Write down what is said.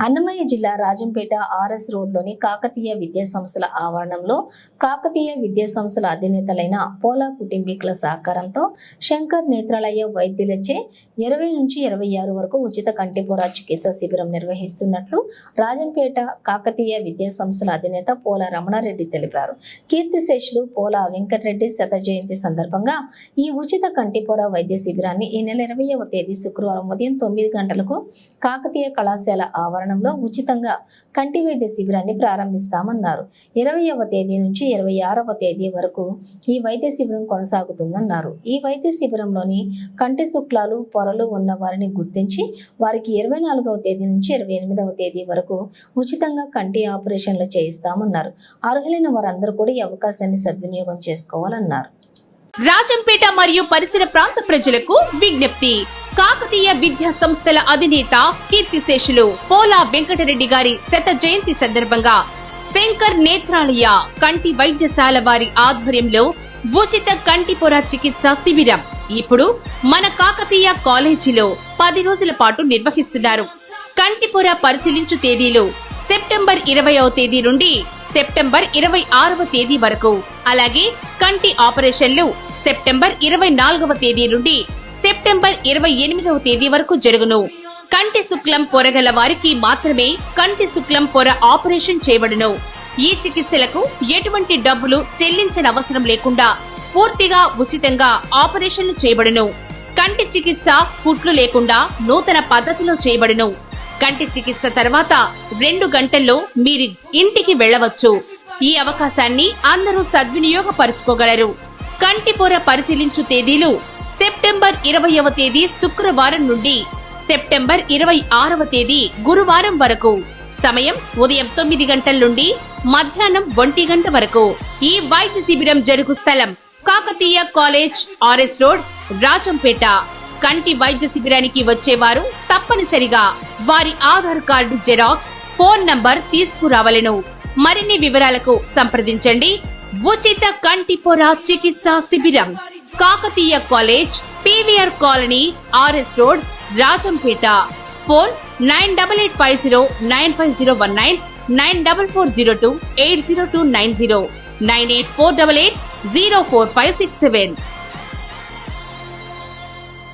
అన్నమయ్య జిల్లా రాజంపేట ఆర్ఎస్ రోడ్లోని కాకతీయ విద్యా సంస్థల ఆవరణంలో కాకతీయ విద్యా సంస్థల అధినేతలైన పోలా కుటుంబీకుల సహకారంతో శంకర్ నేత్రాలయ వైద్యులచే 20 నుంచి 26 వరకు ఉచిత కంటిపొర చికిత్స శిబిరం నిర్వహిస్తున్నట్లు రాజంపేట కాకతీయ విద్యా సంస్థల అధినేత పోలా రమణారెడ్డి తెలిపారు. కీర్తిశేషులు పోలా వెంకటరెడ్డి శత జయంతి సందర్భంగా ఈ ఉచిత కంటిపొర వైద్య శిబిరాన్ని ఈ నెల 20వ తేదీ శుక్రవారం ఉదయం 9 గంటలకు కాకతీయ కళాశాల ఆవరణంలో ఉచితంగా కంటి వైద్య శిబిరాన్ని ప్రారంభిస్తామన్నారు. 20వ తేదీ నుంచి 26వ తేదీ వరకు ఈ వైద్య శిబిరం కొనసాగుతుందన్నారు. ఈ వైద్య శిబిరంలోని కంటి శుక్లాలు పొరలు ఉన్న వారిని గుర్తించి వారికి 24వ తేదీ నుంచి 28వ తేదీ వరకు ఉచితంగా కంటి ఆపరేషన్లు చేయిస్తామన్నారు. అర్హులైన వారందరూ కూడా ఈ అవకాశాన్ని సద్వినియోగం చేసుకోవాలన్నారు. రాజంపేట మరియు పరిసర ప్రాంత ప్రజలకు విజ్ఞప్తి. కాకతీయ విద్యా సంస్థల అధినేత కీర్తిశేషులు పోలా వెంకటరెడ్డి గారి శత జయంతి సందర్భంగా శంకర్ నేత్రాలయ కంటి వైద్యశాల వారి ఆధ్వర్యంలో ఉచిత కంటిపొర చికిత్స శిబిరం ఇప్పుడు మన కాకతీయ కాలేజీలో 10 రోజుల పాటు నిర్వహిస్తున్నారు. కంటిపొర పరిశీలించు తేదీలు సెప్టెంబర్ 20వ తేదీ నుండి సెప్టెంబర్ 26వ తేదీ వరకు, అలాగే కంటి ఆపరేషన్లు సెప్టెంబర్ 24వ తేదీ నుండి సెప్టెంబర్ 28వ తేదీ వరకు జరుగును. కంటి శుక్లం పొరగల వారికి మాత్రమే కంటి శుక్లం పొర ఆపరేషన్ చేయబడును. ఈ చికిత్సలకు ఎటువంటి డబ్బులు చెల్లించనవసరం లేకుండా పూర్తిగా ఉచితంగా ఆపరేషన్లు చేయబడును. కంటి చికిత్స కుట్లు లేకుండా నూతన పద్ధతిలో చేయబడును. కంటి చికిత్స తర్వాత 2 గంటల్లో మీరు ఇంటికి వెళ్లవచ్చు. ఈ అవకాశాన్ని అందరూ సద్వినియోగపరుచుకోగలరు. కంటి పొర పరిశీలించు తేదీలు సెప్టెంబర్ 20వ తేదీ శుక్రవారం నుండి సెప్టెంబర్ 26వ తేదీ గురువారం వరకు. సమయం ఉదయం 9 గంటల నుండి మధ్యాహ్నం 1 గంట వరకు. ఈ వైద్య శిబిరం జరుగు స్థలం Kakatiya college, RS road, Rajampet. కంటి వైద్య శిబిరానికి వచ్చేవారు తప్పనిసరిగా వారి Aadhaar card xerox, phone number తీసుకురావలెను. మరిన్ని వివరాలకు సంప్రదించండి. ఉచిత కంటి పొర చికిత్సా శిబిరం Kakatiya college, PVR colony, RS road, Rajampet. Phone 98509509, 9440280290, 9848804567.